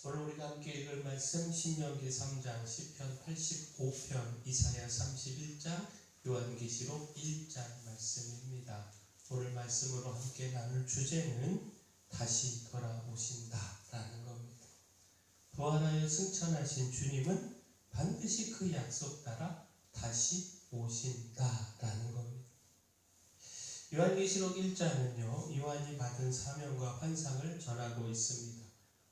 오늘 우리가 함께 읽을 말씀 신명기 3장, 시편 85편, 이사야 31장, 요한계시록 1장 말씀입니다. 오늘 말씀으로 함께 나눌 주제는 다시 돌아오신다라는 겁니다. 부활하여 승천하신 주님은 반드시 그 약속 따라 다시 오신다라는 겁니다. 요한계시록 1장은요, 요한이 받은 사명과 환상을 전하고 있습니다.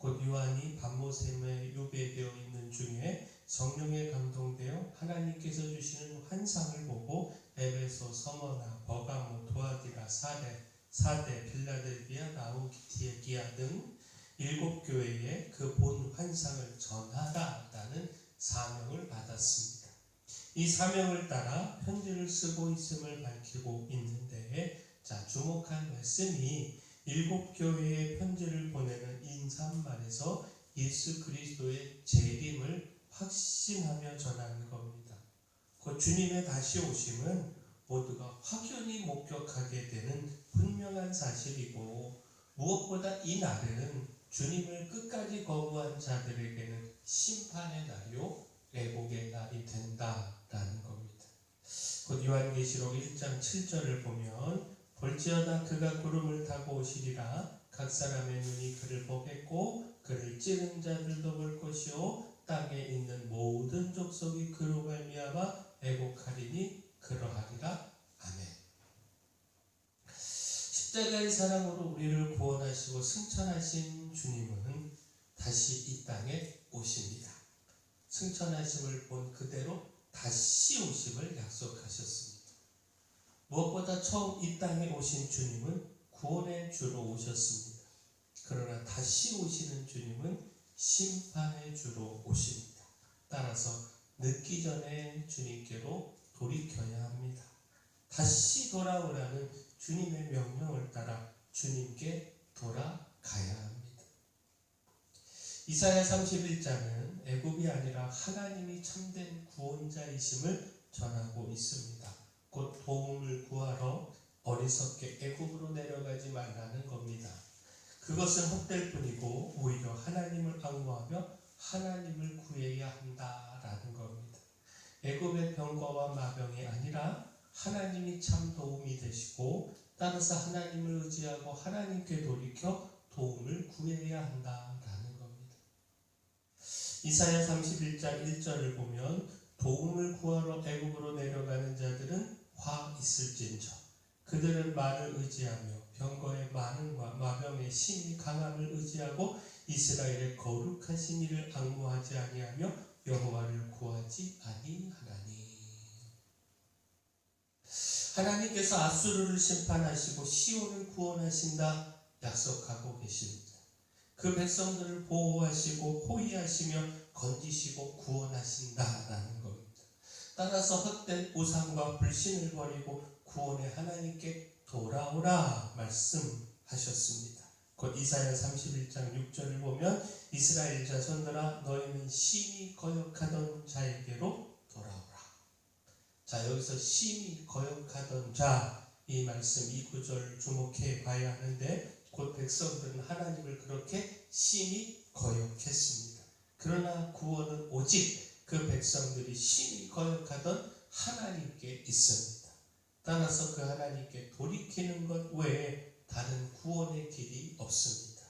곧 요한이 밤모샘에 유배되어 있는 중에 성령에 감동되어 하나님께서 주시는 환상을 보고 에베소, 서머나, 버가모, 도아디라, 사데, 빌라델비아, 라우디게아 등 7교회에 그 본 환상을 전하라라는 사명을 받았습니다. 이 사명을 따라 편지를 쓰고 있음을 밝히고 있는데, 주목할 말씀이 7교회에 편지를 보내는 인사말에서 예수 그리스도의 재림을 확신하며 전하는 겁니다. 그 주님의 다시 오심은 모두가 확연히 목격하게 되는 분명한 사실이고, 무엇보다 이 날은 주님을 끝까지 거부한 자들에게는 심판의 날이요 회복의 날이 된다라는 겁니다. 곧 요한계시록 1장 7절을 보면 볼지어다 그가 구름을 타고 오시리라. 각 사람의 눈이 그를 보겠고 그를 찌른 자들도 볼 것이요 땅에 있는 모든 족속이 그로 말미암아 회복하리니 그러하리라. 아멘. 십자가의 사랑으로 우리를 구원하시고 승천하신 주님은 다시 이 땅에 오십니다. 승천하심을 본 그대로 다시 오심을 약속하셨습니다. 무엇보다 처음 이 땅에 오신 주님은 구원의 주로 오셨습니다. 그러나 다시 오시는 주님은 심판의 주로 오십니다. 따라서 늦기 전에 주님께로 돌이켜야 합니다. 다시 돌아오라는 주님의 명령을 따라 주님께 돌아가야 합니다. 이사야 31장은 애굽이 아니라 하나님이 참된 구원자이심을 전하고 있습니다. 곧 도움을 구하러 어리석게 애굽으로 내려가지 말라는 겁니다. 그것은 헛될 뿐이고 오히려 하나님을 앙모하며 하나님을 구해야 한다라는 겁니다. 애굽의 병거와 마병이 아니라 하나님이 참 도움이 되시고, 따라서 하나님을 의지하고 하나님께 돌이켜 도움을 구해야 한다라는 겁니다. 이사야 31장 1절을 보면 도움을 구하러 애굽으로 내려가는 자들은 화 있을진저 그들은 말을 의지하며 병거의 많음과 마병의 심히 강함을 의지하고 이스라엘의 거룩하신 이를 앙모하지 아니하며 여호와를 구하지 아니하나니. 하나님께서 아수르를 심판하시고 시온을 구원하신다 약속하고 계십니다. 그 백성들을 보호하시고 호위하시며 건지시고 구원하신다라는 겁니다. 따라서 헛된 우상과 불신을 버리고 구원의 하나님께 돌아오라 말씀하셨습니다. 곧 이사야 31장 6절을 보면 이스라엘 자손들아 너희는 심히 거역하던 자에게로 돌아오라. 여기서 심히 거역하던 자, 이 말씀, 이 구절을 주목해 봐야 하는데, 곧 백성들은 하나님을 그렇게 심히 거역했습니다. 그러나 구원은 오직 그 백성들이 심히 거역하던 하나님께 있습니다. 따라서 그 하나님께 돌이키는 것 외에 다른 구원의 길이 없습니다.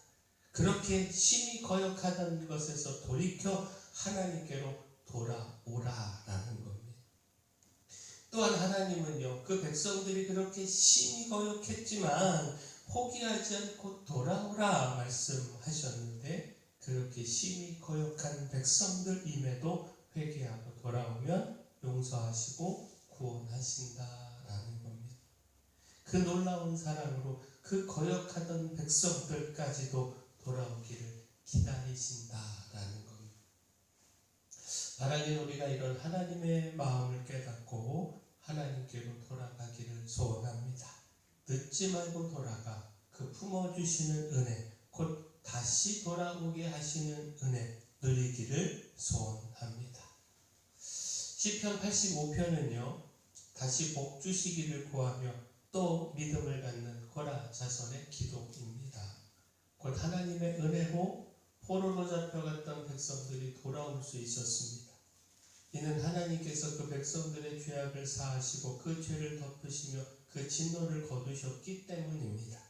그렇게 심히 거역하던 것에서 돌이켜 하나님께로 돌아오라라는 겁니다. 또한 하나님은요, 그 백성들이 그렇게 심히 거역했지만 포기하지 않고 돌아오라 말씀하셨는데, 그렇게 심히 거역한 백성들임에도 회개하고 돌아오면 용서하시고 구원하신다라는 겁니다. 그 놀라운 사랑으로 그 거역하던 백성들까지도 돌아오기를 기다리신다라는 겁니다. 바라긴 우리가 이런 하나님의 마음을 깨닫고 하나님께로 돌아가기를 소원합니다. 늦지 말고 돌아가 그 품어주시는 은혜, 곧 다시 돌아오게 하시는 은혜 누리기를 소원합니다. 시편 85편은요, 다시 복 주시기를 구하며 또 믿음을 갖는 고라 자손의 기도입니다. 곧 하나님의 은혜로 포로로 잡혀갔던 백성들이 돌아올 수 있었습니다. 이는 하나님께서 그 백성들의 죄악을 사하시고 그 죄를 덮으시며 그 진노를 거두셨기 때문입니다.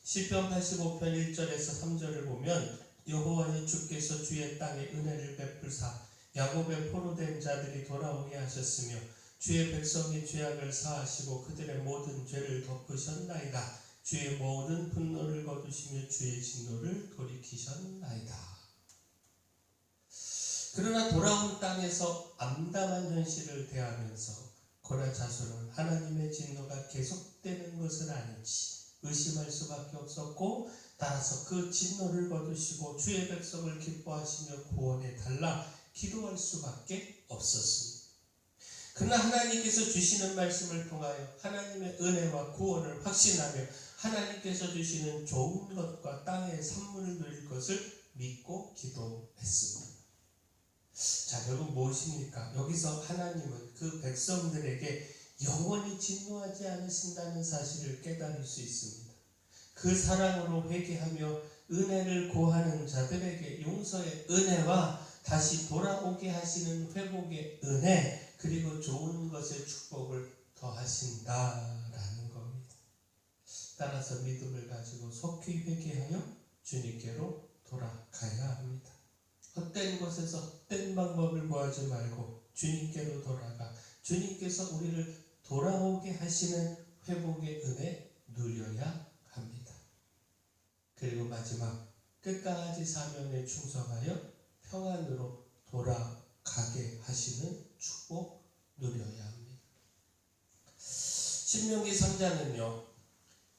시편 85편 1절에서 3절을 보면 여호와여 주께서 주의 땅에 은혜를 베풀사 야곱의 포로된 자들이 돌아오게 하셨으며 주의 백성의 죄악을 사하시고 그들의 모든 죄를 덮으셨나이다. 주의 모든 분노를 거두시며 주의 진노를 돌이키셨나이다. 그러나 돌아온 땅에서 암담한 현실을 대하면서 고라 자손은 하나님의 진노가 계속되는 것은 아닌지 의심할 수밖에 없었고, 따라서 그 진노를 거두시고 주의 백성을 기뻐하시며 구원해 달라 기도할 수밖에 없었습니다. 그러나 하나님께서 주시는 말씀을 통하여 하나님의 은혜와 구원을 확신하며 하나님께서 주시는 좋은 것과 땅의 산물을 누릴 것을 믿고 기도했습니다. 자, 결국 무엇입니까? 여기서 하나님은 그 백성들에게 영원히 진노하지 않으신다는 사실을 깨달을 수 있습니다. 그 사랑으로 회개하며 은혜를 구하는 자들에게 용서의 은혜와 다시 돌아오게 하시는 회복의 은혜, 그리고 좋은 것의 축복을 더하신다라는 겁니다. 따라서 믿음을 가지고 속히 회개하여 주님께로 돌아가야 합니다. 헛된 곳에서 헛된 방법을 구하지 말고 주님께로 돌아가 주님께서 우리를 돌아오게 하시는 회복의 은혜 누려야 합니다. 그리고 마지막, 끝까지 사명에 충성하여 평안으로 돌아가게 하시는 축복 누려야 합니다. 신명기 3장은요,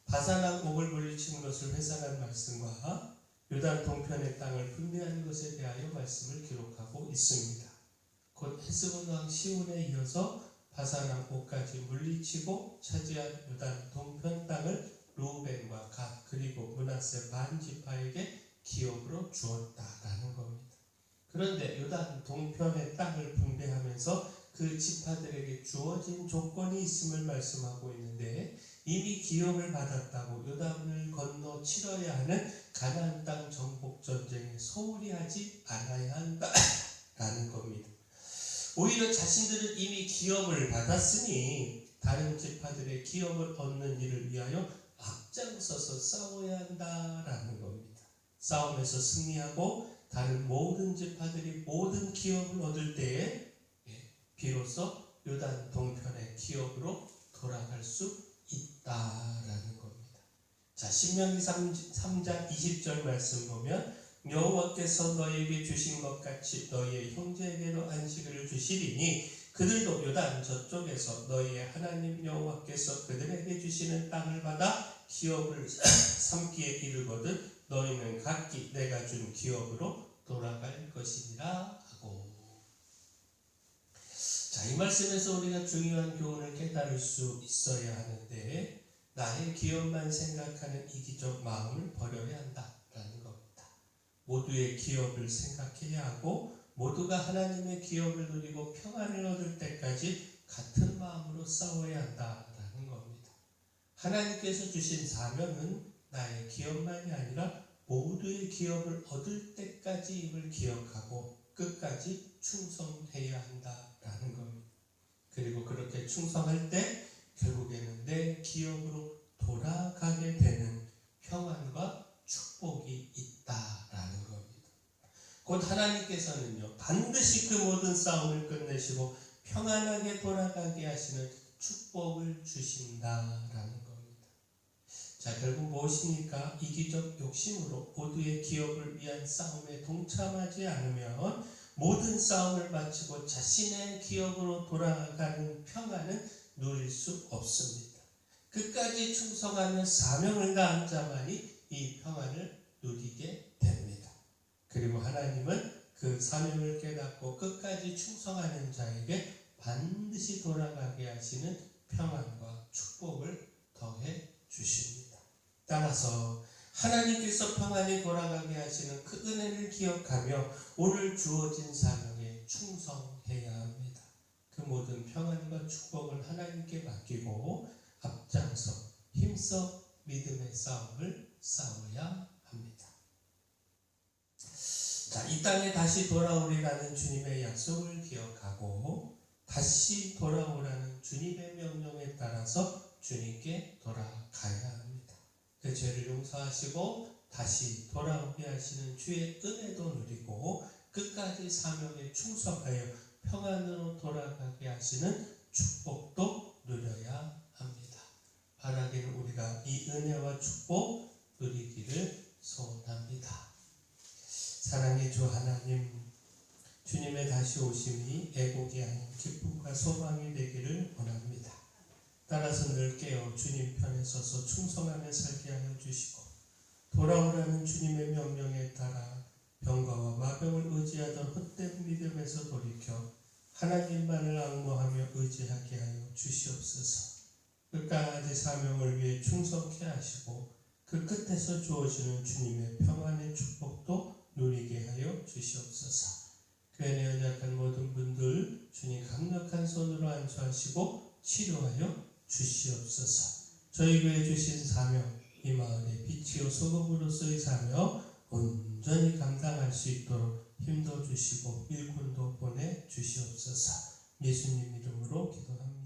바산왕 옥을 물리친 것을 회상한 말씀과 요단 동편의 땅을 분배한 것에 대하여 말씀을 기록하고 있습니다. 곧 헤스본 왕 시온에 이어서 바산왕 옥까지 물리치고 차지한 요단 동편 땅을 루벤과 갓 그리고 므낫세 반 지파에게 기업으로 주었다라는 겁니다. 그런데 요단 동편의 땅을 분배하면서 그 지파들에게 주어진 조건이 있음을 말씀하고 있는데, 이미 기업을 받았다고 요단을 건너 치러야 하는 가나안 땅 정복 전쟁에 소홀히 하지 않아야 한다라는 겁니다. 오히려 자신들은 이미 기업을 받았으니 다른 지파들의 기업을 얻는 일을 위하여 앞장서서 싸워야 한다라는 겁니다. 싸움에서 승리하고 다른 모든 지파들이 모든 기업을 얻을 때에 비로소 요단 동편의 기업으로 돌아갈 수 있다라는 겁니다. 자, 신명기 3장 20절 말씀 보면 여호와께서 너희에게 주신 것 같이 너희의 형제에게도 안식을 주시리니 그들도 요단 저쪽에서 너희의 하나님 여호와께서 그들에게 주시는 땅을 받아 기업을 삼기에 이르거든 너희는 각기 내가 준 기업으로 돌아갈 것이니라 하고. 자, 이 말씀에서 우리가 중요한 교훈을 깨달을 수 있어야 하는데, 나의 기업만 생각하는 이기적 마음을 버려야 한다라는 겁니다. 모두의 기업을 생각해야 하고 모두가 하나님의 기업을 누리고 평안을 얻을 때까지 같은 마음으로 싸워야 한다라는 겁니다. 하나님께서 주신 사명은 나의 기업만이 아니라 모두의 기업을 얻을 때까지임을 기억하고 끝까지 충성해야 한다라는 겁니다. 그리고 그렇게 충성할 때 결국에는 내 기업으로 돌아가게 되는 평안과 축복이 있다라는 겁니다. 곧 하나님께서는요, 반드시 그 모든 싸움을 끝내시고 평안하게 돌아가게 하시는 축복을 주신다라는 겁니다. 자, 결국 무엇입니까? 이기적 욕심으로 모두의 기업을 위한 싸움에 동참하지 않으면 모든 싸움을 마치고 자신의 기업으로 돌아가는 평안은 누릴 수 없습니다. 끝까지 충성하며 사명을 다한 자만이 이 평안을 누리게 됩니다. 그리고 하나님은 그 사명을 깨닫고 끝까지 충성하는 자에게 반드시 돌아가게 하시는 평안과 축복을 더해 주십니다. 따라서 하나님께서 평안히 돌아가게 하시는 그 은혜를 기억하며 오늘 주어진 사명에 충성해야 합니다. 그 모든 평안과 축복을 하나님께 맡기고 앞장서 힘써 믿음의 싸움을 싸워야 합니다. 자, 이 땅에 다시 돌아오리라는 주님의 약속을 기억하고 다시 돌아오라는 주님의 명령에 따라서 주님께 돌아가야 합니다. 그 죄를 용서하시고 다시 돌아오게 하시는 주의 은혜도 누리고 끝까지 사명에 충성하여 평안으로 돌아가게 하시는 축복도 누려야 합니다. 바라기는 우리가 이 은혜와 축복 누리기를 소원합니다. 사랑의 주 하나님, 주님의 다시 오심이 애곡이 아닌 기쁨과 소망이 되기를 원합니다. 따라서 늘 깨어 주님 편에 서서 충성하며 살게 하여 주시고 돌아오라는 주님의 명령에 따라 병과와 마병을 의지하던 헛된 믿음에서 돌이켜 하나님만을 앙모하며 의지하게 하여 주시옵소서. 끝까지 사명을 위해 충성케 하시고 그 끝에서 주어지는 주님의 평안의 축복도 누리게 하여 주시옵소서. 교회 연약한 모든 분들 주님 강력한 손으로 안수하시고 치료하여 주시옵소서. 저희 교회 주신 사명, 이 마을의 빛이요 소금으로서의 사명 온전히 감당할 수 있도록 힘도 주시고 일꾼도 보내 주시옵소서. 예수님 이름으로 기도합니다.